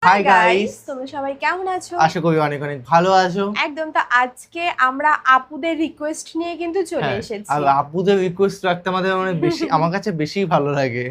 Hi guys, তোমরা সবাই কেমন আছো? আশা করি অনেক অনেক ভালো আছো। একদম। তো আজকে আমরা আপুদের রিকোয়েস্ট নিয়ে কিন্তু চলে এসেছি। আর আপুদের রিকোয়েস্ট রাখতে আমাদের অনেক বেশি আমার কাছে বেশি ভালো লাগে।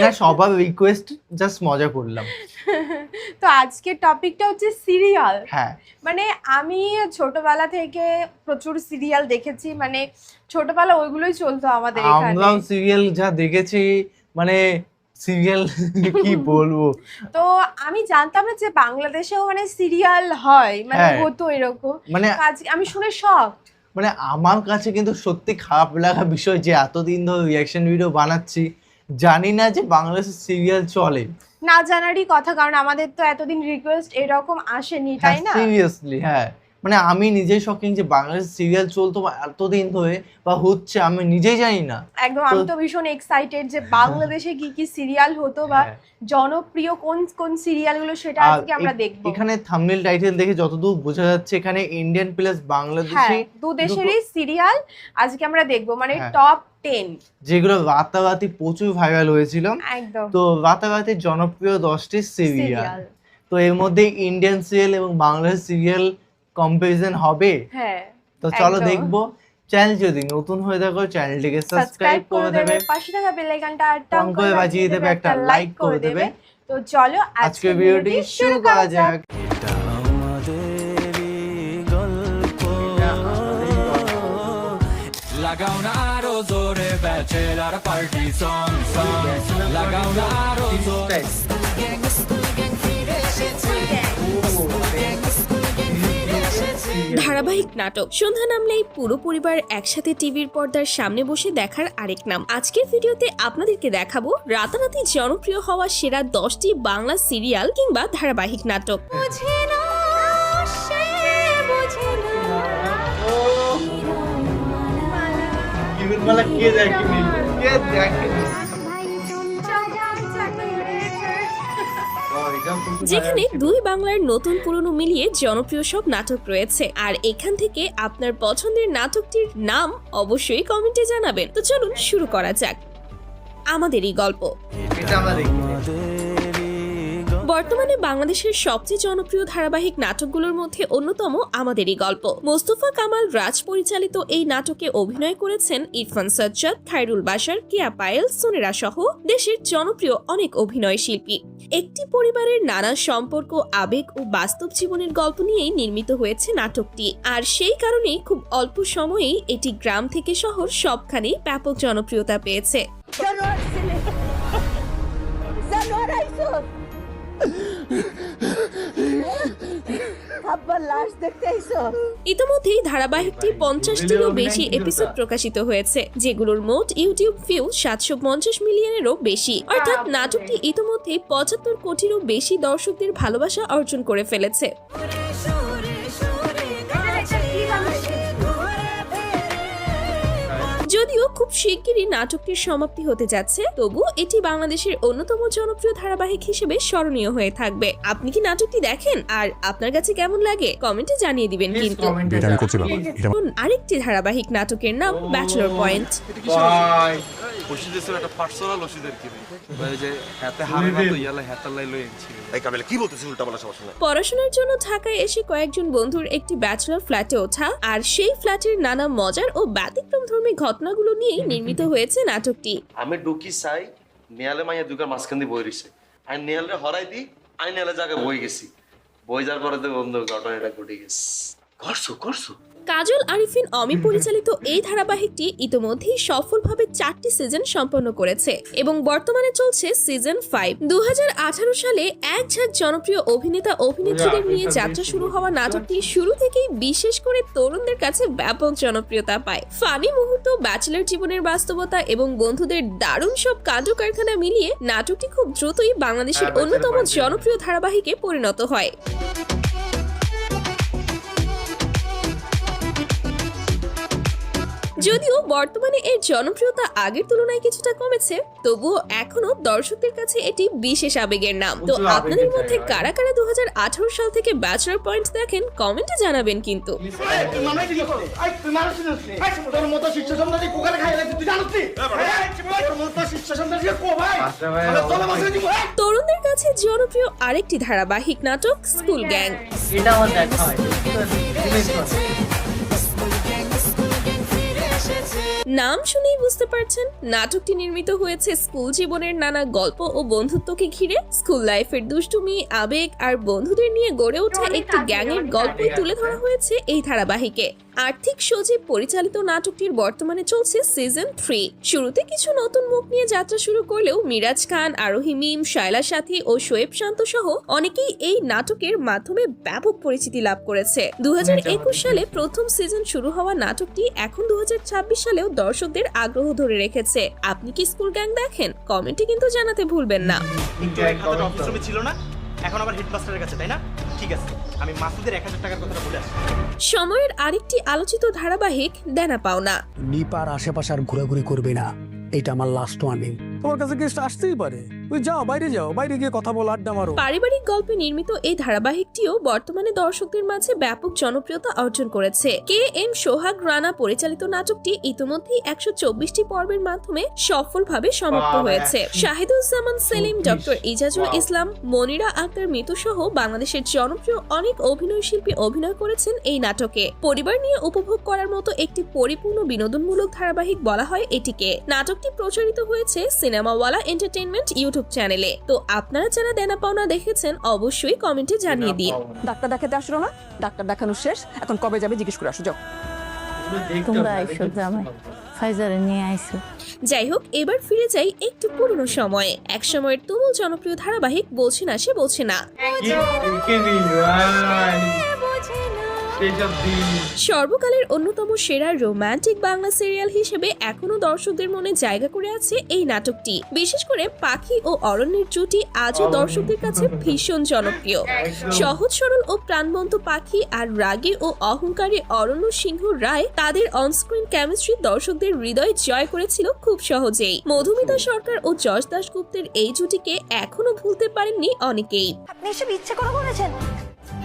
না, সবার রিকোয়েস্ট জাস্ট মজা করলাম। তো আজকের টপিকটা হচ্ছে সিরিয়াল। হ্যাঁ, মানে আমি ছোটবেলা থেকে প্রচুর সিরিয়াল দেখেছি, মানে ছোটবেলা ওইগুলোই চলতো আমাদের এখানে। আমরাও সিরিয়াল যা দেখেছি, মানে সিরিয়াল কি বলবো। তো আমি জানতাম না যে বাংলাদেশেও মানে সিরিয়াল হয়, মানে হ্যাঁ। হতো এরকম। মানে আজকে আমি শুনে শক। মানে আমার কাছে কিন্তু সত্যি খারাপ লাগা বিষয় যে এতদিন ধরে রিয়াকশন ভিডিও বানাচ্ছি, জানি না যে বাংলাদেশের সিরিয়াল চলে। না জানারই কথা, কারণ আমাদের তো এতদিন রিকোয়েস্ট এরকম আসেনি, তাই না? সিরিয়াসলি হ্যাঁ, মানে আমি নিজেই শকিং যে বাংলাদেশ সিরিয়াল চলতো বা এতদিন ধরে বা হচ্ছে আমি নিজেই জানি না। একদম, আমি তো ভীষণ এক্সাইটেড যে বাংলাদেশে কি কি সিরিয়াল হতো বা হ্যাঁ। জনপ্রিয় কোন কোন সিরিয়ালগুলো সেটা আর আজকে আমরা দেখবো। এখানে থাম্বনেল টাইটেল দেখে যতদূর বোঝা যাচ্ছে এখানে ইন্ডিয়ান প্লাস বাংলাদেশি দু দেশেরই সিরিয়াল আজকে আমরা দেখবো, মানে হ্যাঁ। টপ 10 যেগুলো রাতারাতি প্রচুর ভাইরাল হয়েছিল। একদম তো রাতারাতি জনপ্রিয় 10টি সিরিয়াল, সিরিয়াল। তো এর মধ্যে ইন্ডিয়ান সিরিয়াল এবং বাংলাদেশ সিরিয়াল কম্পারিজন হবে। হ্যাঁ, তো চলো একদম। দেখবো। চ্যানেল যদি নতুন হয়ে থাকো চ্যানেলটিকে সাবস্ক্রাইব করে দেবে, পাশে থাকা বেল আইকনটা টং করে বাজিয়ে দেবে, একটা লাইক করে দেবে। তো চলো আজকে ভিডিওটি শুরু করা যাক। লাগাও না আরো জোরে ব্যাচেলার পার্টি সং সং লাগাও না আরো জোরে ধারাবাহিক নাটক সন্ধ্যা নামলেই পুরো পরিবার একসাথে টিভির পর্দার সামনে বসে দেখার আরেক নাম। আজকের ভিডিওতে আপনাদেরকে দেখাবো রাতারাতি জনপ্রিয় হওয়া সেরা 10টি বাংলা সিরিয়াল কিংবা ধারাবাহিক নাটক। কে দেখেনি, কে দেখেনি। যেখানে দুই বাংলার নতুন পুরনো মিলিয়ে জনপ্রিয় সব নাটক রয়েছে, আর এখান থেকে আপনার পছন্দের নাটকটির নাম অবশ্যই কমেন্টে জানাবেন। তো চলুন শুরু করা যাক আমাদেরই গল্প। এটা আমরা দেখি। বর্তমানে বাংলাদেশের সবচেয়ে জনপ্রিয় ধারাবাহিক নাটকগুলোর মধ্যে অন্যতম আমাদেরই গল্প। মোস্তফা কামাল রাজ পরিচালিত এই নাটকে অভিনয় করেছেন ইরফান সাজ্জাদ, খায়রুল বাশার, কেয়া পায়েল, সোনেরা সহ দেশের জনপ্রিয় অনেক অভিনয় শিল্পী। একটি পরিবারের নানা সম্পর্ক, আবেগ ও বাস্তব জীবনের গল্প নিয়েই নির্মিত হয়েছে নাটকটি, আর সেই কারণেই খুব অল্প সময়েই এটি গ্রাম থেকে শহর সবখানেই ব্যাপক জনপ্রিয়তা পেয়েছে। ইতিমধ্যেই ধারাবাহিকটি 50টিরও বেশি এপিসোড প্রকাশিত হয়েছে, যেগুলোর মোট ইউটিউব ভিউ 750 মিলিয়নেরও বেশি। অর্থাৎ নাটকটি ইতিমধ্যে 75 কোটিরও বেশি দর্শকদের ভালোবাসা অর্জন করে ফেলেছে। যদিও খুব শিগগিরই নাটকটির সমাপ্তি হতে যাচ্ছে, তবু এটি বাংলাদেশের অন্যতম জনপ্রিয় ধারাবাহিক হিসেবে স্মরণীয় হয়ে থাকবে। আপনি কি নাটকটি দেখেন আর আপনার কাছে কেমন লাগে কমেন্টে জানিয়ে দিবেন। কিন্তু আরেকটি ধারাবাহিক নাটকের নাম ব্যাচেলর পয়েন্ট। ওষুধের একটা পার্সোনাল ওষুধের কি ওই যে হাতে হারে না তো ইয়ালা হাতে লাই লই আনছি। এই কামেলা কি বলতেছিস উল্টাপাল্টা সব শুনে? পড়াশোনার জন্য ঢাকায় এসে কয়েকজন বন্ধুর একটি ব্যাচেলর ফ্ল্যাটে ওঠা, আর সেই ফ্ল্যাটের নানা মজার ও ব্যতিক্রমধর্মী ঘটনাগুলো নিয়েই নির্মিত হয়েছে নাটকটি। আমি ঢুকি চাই নেয়ালে মাইয়া দুকার মাঝখান দিয়ে বই রইছে, আই নেয়ালে হরাই দি, আই নেয়ালে জায়গায় বই গেছি, বই যার পরে তো বন্ধু ঘটনাটা ঘটে গেছে। করছো কাজল আরিফিন অমি পরিচালিত এই ধারাবাহিকটি ইতোমধ্যেই সফলভাবে 4টি সিজন সম্পন্ন করেছে এবং বর্তমানে চলছে সিজন 5। 2018 সালে এক ঝাঁক জনপ্রিয় অভিনেতা অভিনেত্রীদের নিয়ে যাত্রা শুরু হওয়া নাটকটি শুরু থেকেই বিশেষ করে তরুণদের কাছে ব্যাপক জনপ্রিয়তা পায়। ফানি মুহূর্ত, ব্যাচেলর জীবনের বাস্তবতা এবং বন্ধুদের দারুণ সব কাণ্ড কারখানা মিলিয়ে নাটকটি খুব দ্রুতই বাংলাদেশের অন্যতম জনপ্রিয় ধারাবাহিকে পরিণত হয়। যদিও বর্তমানে এর জনপ্রিয়তা আগের তুলনায় কিছুটা কমেছে, তবুও এখনো দর্শকদের কাছে এটি বিশেষ আবেগের নাম। তো আপনাদের মধ্যে কারা কারা 2018 সাল থেকে ব্যাচেলর পয়েন্ট দেখেন কমেন্টে জানাবেন কিন্তু। তরুণদের কাছে জনপ্রিয় আরেকটি ধারাবাহিক নাটক স্কুল গ্যাং। এটা আমার দেখা হয়। নাম শুনেই বুঝতে পারছেন নাটকটি নির্মিত হয়েছে স্কুল জীবনের নানা গল্প ও বন্ধুত্বকে ঘিরে। স্কুল লাইফের দুষ্টুমি, আবেগ আর বন্ধুদের নিয়ে গড়ে ওঠা একটি গ্যাংয়ের গল্পই তুলে ধরা হয়েছে এই ধারাবাহিকে। আর্থিক সজীব পরিচালিত নাটকটির বর্তমানে চলছে সিজন 3। শুরুতে কিছু নতুন মুখ নিয়ে যাত্রা শুরু করলেও মিরাজ খান, আরোহী মিম, শায়লা সাথী ও শোয়েব শান্ত সহ অনেকেই এই নাটকের মাধ্যমে ব্যাপক পরিচিতি লাভ করেছে। 2021 সালে প্রথম সিজন শুরু হওয়া নাটকটি এখন 2026 সালেও দর্শকদের আগ্রহ ধরে রেখেছে। আপনি কি স্কুল গ্যাং দেখেন? কমেন্টে কিন্তু জানাতে ভুলবেন না। অফিস ছিল না, এখন আবার হেডমাস্টারের কাছে, তাই না? ঠিক আছে, আমি মাসুদের 1000 টাকার কথাটা বলে আসছি। সময়ের আরেকটি আলোচিত ধারাবাহিক দেনা পাওনা। নিপার আশেপাশে আর ঘোরাঘুরি করবে না, এটা আমার লাস্ট ওয়ার্নিং। তোমার কাছে গেস্ট আসতেই পারে, তুই যাও, বাইরে গিয়ে কথা বল, আড্ডা মারো। পারিবারিক গল্পে নির্মিত এই ধারাবাহিকটিও বর্তমানে দর্শকদের মাঝে ব্যাপক জনপ্রিয়তা অর্জন করেছে। KM সোহাগ রানা পরিচালিত নাটকটি ইতিমধ্যেই 124টি পর্বের মাধ্যমে সফলভাবে সমাপ্ত হয়েছে। শাহিদুজ্জামান সেলিম, ডক্টর ইজাজুল ইসলাম, মনিরা আক্তার মিতু সহ বাংলাদেশের জনপ্রিয় অনেক অভিনয়শিল্পী অভিনয় করেছেন এই নাটকে। পরিবার নিয়ে উপভোগ করার মতো একটি পরিপূর্ণ বিনোদনমূলক ধারাবাহিক বলা হয় এটিকে। নাটকটি প্রচারিত হয়েছে সিনেমাওয়ালা এন্টারটেইনমেন্ট ইউটিউব চ্যানেলে। তো আপনারা যারা দেনা পাওনা দেখেছেন অবশ্যই কমেন্টে জানিয়ে দিন। ডাক্তার দেখাতে আসলো না? ডাক্তার দেখানো শেষ, এখন কবে যাবে জিজ্ঞেস করে আসো, যাও। তোমরা আইসো, জামাই ফাইজারে নিয়ে আইসো। যাই হোক, এবার ফিরে যাই একটু পুরনো সময়ে। এক সময়ের তুমুল জনপ্রিয় ধারাবাহিক বলছে না সে বলছে না। সর্বকালের অন্যতম সেরা রোমান্টিক বাংলা সিরিয়াল হিসেবে এখনো দর্শকদের মনে জায়গা করে আছে এই নাটকটি। বিশেষ করে পাখি ও অরণ্যের জুটি আজও দর্শকদের কাছে ভীষণ জনপ্রিয়। সহজ সরল ও প্রাণবন্ত পাখি আর রাগী ও অহংকারী অরণ্য সিংহ রায় তাদের অনস্ক্রিন কেমিস্ট্রি দর্শকদের হৃদয় জয় করেছিল খুব সহজেই। মধুমিতা সরকার ও যশ দাশগুপ্তের এই জুটিকে এখনো ভুলতে পারেননি অনেকেই। আপনি এসব ইচ্ছে করে বলেছেন?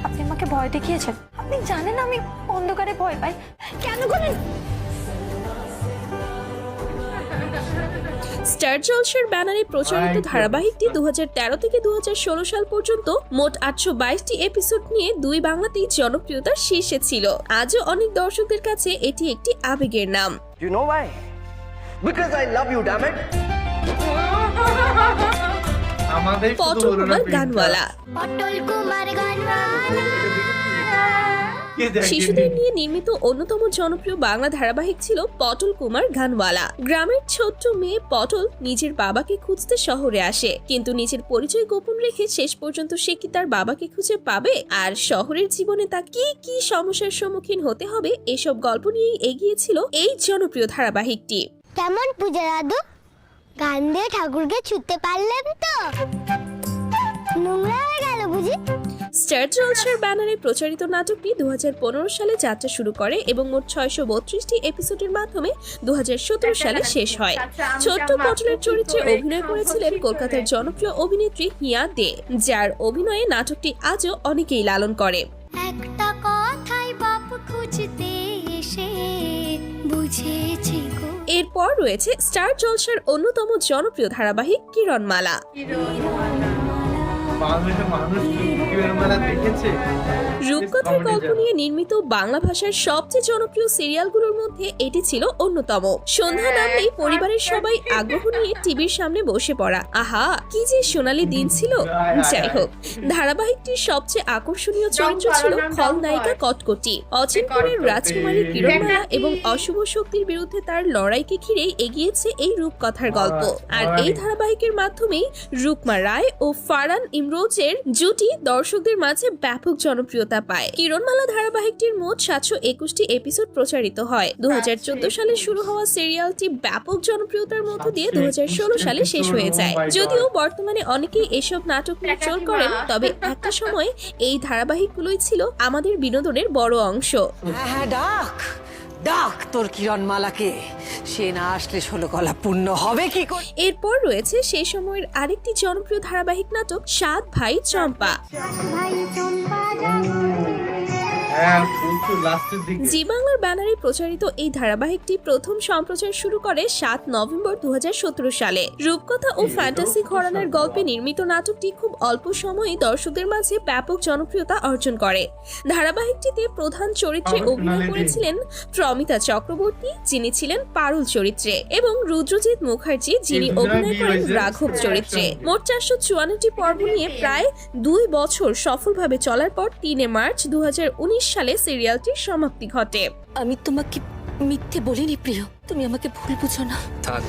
আপনি আমাকে ভয় দেখিয়েছেন? আপনি জানেন আমি অন্ধকারে ভয় পাই, কেন করেন? স্টার জলসার ব্যানারে প্রচারিত ধারাবাহিকটি 2013 থেকে 2016 সাল পর্যন্ত মোট 822টি এপিসোড নিয়ে দুই বাংলাতেই জনপ্রিয়তার শীর্ষে ছিল। আজও অনেক দর্শকদের কাছে এটি একটি আবেগের নাম। You know why? Because I love you, damn it. পটল কুমার গানওয়ালা। শিশুদের নিয়ে নির্মিত অন্যতম জনপ্রিয় বাংলা ধারাবাহিক ছিল পটল কুমার গানওয়ালা। গ্রামের ছোট্ট মেয়ে পটল নিজের বাবাকে খুঁজতে শহরে আসে, কিন্তু নিজের পরিচয় গোপন রেখে শেষ পর্যন্ত সে কি তার বাবাকে খুঁজে পাবে? আর শহরের জীবনে তা কি কি সমস্যার সম্মুখীন হতে হবে, এসব গল্প নিয়েই এগিয়েছিল এই জনপ্রিয় ধারাবাহিকটি। কেমন পূজা দাদু? গান দিয়ে ঠাকুরকে ছুঁতে পারলেন তো? নোংরা হয়ে গেল বুঝি? স্টার জলসার ব্যানারে প্রচারিত নাটকটি 2015 সালে যাত্রা শুরু করে এবং মোট 632টি এপিসোডের মাধ্যমে 2017 সালে শেষ হয়। ছোট্ট পটলের চরিত্রে অভিনয় করেছিলেন কলকাতার জনপ্রিয় অভিনেত্রী হিয়া দে, যার অভিনয়ে নাটকটি আজও অনেকেই লালন করে। একটা কথাই বাপ খুঁজতে এসে বুঝেছি গো। এরপর রয়েছে স্টার জলসার অন্যতম জনপ্রিয় ধারাবাহিক কিরণমালা। রূপকথার গল্প নিয়ে নির্মিত বাংলা ভাষার সবচেয়ে জনপ্রিয় সিরিয়ালগুলোর মধ্যে এটি ছিল অন্যতম। সন্ধ্যা নামলেই পরিবারের সবাই আগ্রহ নিয়ে টিভির সামনে বসে পড়া। আহা, কি যে সোনালী দিন ছিল। যাই হোক, ধারাবাহিকটির সবচেয়ে আকর্ষণীয় চরিত্র ছিল খলনায়িকা কটকটি। অচিনপুরের রাজকুমারী কিরণমালা এবং অশুভ শক্তির বিরুদ্ধে তার লড়াইকে ঘিরেই এগিয়েছে এই রূপকথার গল্প। আর এই ধারাবাহিকের মাধ্যমেই রুকমা রায় ও ফারহান ইমরোজের জুটি দর্শকদের মাঝে ব্যাপক জনপ্রিয়তা পায়। কিরণমালা ধারাবাহিকটির মোট 721টি এপিসোড প্রচারিত হয়। 2014 সালে শুরু হওয়া সিরিয়ালটি ব্যাপক জনপ্রিয়তার মধ্য দিয়ে 2016 সালে শেষ হয়ে যায়। যদিও বর্তমানে অনেকেই এসব নাটক নিয়ে ট্রোল করেন, তবে একটা সময় এই ধারাবাহিকগুলোই ছিল আমাদের বিনোদনের বড় অংশ। ডাক তোর কিরণমালাকে, সে না আসলে 16 গলা পূর্ণ হবে কি করে? এরপর রয়েছে সেই সময়ের আরেকটি জনপ্রিয় ধারাবাহিক নাটক 7 ভাই চম্পা। হ্যাঁ প্রচুর লাস্টের দিকে। জি বাংলার ব্যানারে প্রচারিত এই ধারাবাহিকটি প্রথম সম্প্রচার শুরু করে 7 নভেম্বর 2017 সালে। রূপকথা ও ফ্যান্টাসি ঘরানার গল্পে নির্মিত নাটকটি খুব অল্প সময়েই দর্শকদের মাঝে ব্যাপক জনপ্রিয়তা অর্জন করে। ধারাবাহিকটিতে প্রধান চরিত্রে অভিনয় করেছিলেন প্রমিতা চক্রবর্তী, যিনি ছিলেন পারুল চরিত্রে, এবং রুদ্রজিৎ মুখার্জি, যিনি অভিনয় করেন রাঘব চরিত্রে। মোট 454টি পর্ব নিয়ে প্রায় 2 বছর সফলভাবে চলার পর 3 মার্চ 2019 সালে সিরিয়ালটির সমাপ্তি ঘটে। আমি তোমাকে মিথ্যে বলিনি প্রিয়, তুমি আমাকে ভুল বুঝো না। থাক,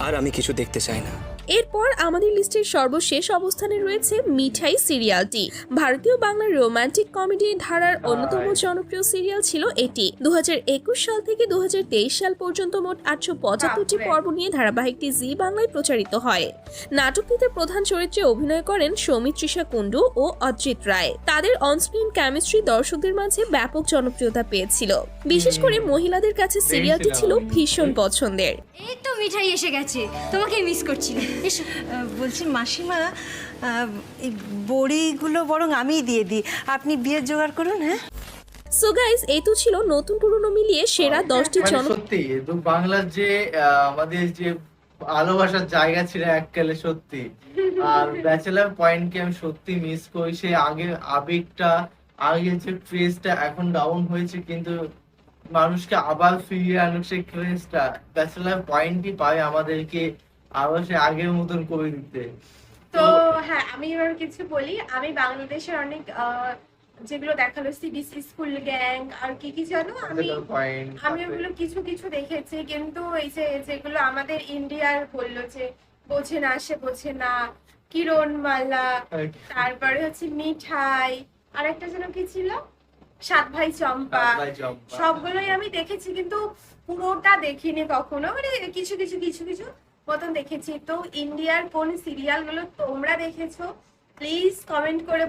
আর আমি কিছু দেখতে চাই না। এরপর আমাদের লিস্টের সর্বশেষ অবস্থানে রয়েছে মিঠাই সিরিয়ালটি। ভারতীয় বাংলার রোমান্টিক কমেডি ধারার অন্যতম জনপ্রিয় সিরিয়াল ছিল এটি। 2021 সাল থেকে 2023 সাল পর্যন্ত মোট 875টি পর্ব নিয়ে ধারাবাহিকটি জি বাংলায় প্রচারিত হয়। নাটকটিতে প্রধান চরিত্রে অভিনয় করেন সৌমিত্রিষা কুণ্ডু ও অজিত রায়। তাদের অনস্ক্রিন কেমিস্ট্রি দর্শকদের মাঝে ব্যাপক জনপ্রিয়তা পেয়েছিল। বিশেষ করে মহিলাদের কাছে সিরিয়ালটি ছিল ভীষণ পছন্দের। এই তো মিঠাই এসে গেছে, তোমাকে মিস করছিলাম। এসো। বলছি মাসিমা, এই বড়িগুলো বরং আমিই দিয়ে দিই, আপনি বিয়ের জোগাড় করুন। হ্যাঁ সো গাইস, এই তো ছিল নতুন পুরনো মিলিয়ে সেরা 10টি সত্যি তো বাংলার যে আমাদের যে ভালোবাসার জায়গা ছিল এককালে, সত্যি। আর ব্যাচেলার পয়েন্টকে আমি সত্যি মিস করি। সেই আগে আবেগটা, আগে যে ক্রেজটা এখন ডাউন হয়েছে, কিন্তু মানুষকে আবার ফিরিয়ে আনুক সেই ক্রেজটা ব্যাচেলার পয়েন্টই পায় আমাদেরকে আবার সে আগের মতন করে দিতে। তো হ্যাঁ, আমি এবার কিছু বলি। আমি বাংলাদেশের অনেক যেগুলো দেখালো, সিবিসি, স্কুল গ্যাং, আর কি কি জানো, আমি ওগুলো কিছু কিছু দেখেছি। কিন্তু এই যে যেগুলো আমাদের ইন্ডিয়ার বললো যে বোঝে না, সে বোঝে না, কিরণমালা, তারপরে হচ্ছে মিঠাই, আর একটা যেন কি ছিল, 7 ভাই চম্পা, সবগুলোই আমি দেখেছি, কিন্তু পুরোটা দেখিনি কখনো। মানে কিছু কিছু কিছু কিছু মতন দেখেছি। তো ইন্ডিয়ার কোন সিরিয়াল গুলো তোমরা দেখেছো প্লিজ কমেন্ট করে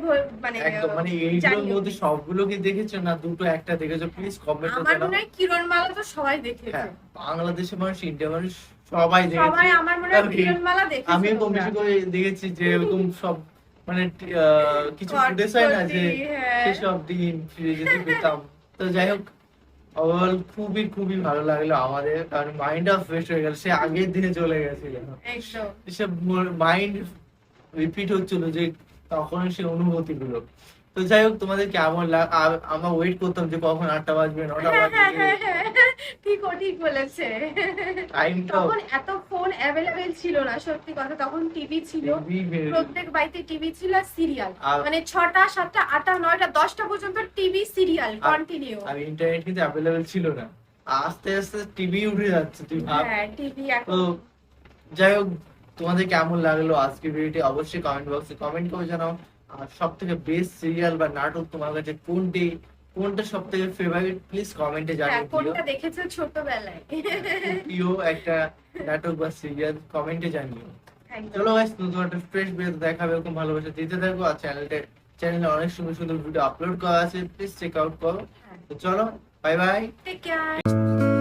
মানে একদম, মানে এইগুলোর মধ্যে সবগুলো কি দেখেছো না দুটো একটা দেখেছো প্লিজ কমেন্ট করে আমার জানাও। মনে হয় কিরণমালা তো সবাই দেখেছে। বাংলাদেশের মানুষ, ইন্ডিয়ার মানুষ সবাই দেখেছে। সবাই আমার মনে হয় কিরণমালা দেখেছে। আমিও কম বেশি করে দেখেছি যে এরকম সব মানে কিছু ফুটেজ হয় না যে সেসব দিন ফিরে যেতে পেতাম। তো যাই হোক, ওভারঅল খুবই খুবই ভালো লাগলো আমাদের, কারণ মাইন্ডটা ফ্রেশ হয়ে গেল। সে আগের দিনে চলে গেছিল, সব মাইন্ড রিপিট হচ্ছিল যে তখন সে অনুভূতি গুলো। তো যাই হোক, তোমাদের কেমন আমরা ওয়েট করতাম যে কখন 8টা বাজবে, 9টা বাজবে। ঠিক বলেছে। তখন এত ফোন অ্যাভেলেবেল ছিল না, সত্যি কথা। তখন টিভি ছিল, প্রত্যেক বাড়িতে টিভি ছিল, আর সিরিয়াল মানে 6টা 7টা 8টা 9টা 10টা পর্যন্ত টিভি সিরিয়াল কন্টিনিউ। আর ইন্টারনেট কিন্তু অ্যাভেলেবেল ছিল না, আস্তে আস্তে টিভি উঠে যাচ্ছে, তুই ভাব। হ্যাঁ, টিভি এখন। তো যাই হোক, তোমাদের কেমন লাগলো আজকের ভিডিওটি অবশ্যই কমেন্ট বক্সে কমেন্ট করে জানাও। আর সব থেকে বেস্ট সিরিয়াল বা নাটক তোমার কাছে কোনটা সব থেকে ফেভারিট প্লিজ কমেন্টে জানিয়ে দিও। কোনটা দেখেছো ছোটবেলায়, প্রিয় একটা নাটক বা সিরিয়াল কমেন্টে জানিও। চলো গাইস, নতুন একটা ফ্রেশ ভিডিওতে দেখা হবে। এরকম ভালোবাসা দিতে থাকো। আর চ্যানেলে অনেক সুন্দর সুন্দর ভিডিও আপলোড করা আছে, প্লিজ চেক আউট করো। তো চলো, বাই বাই, টেক কেয়ার।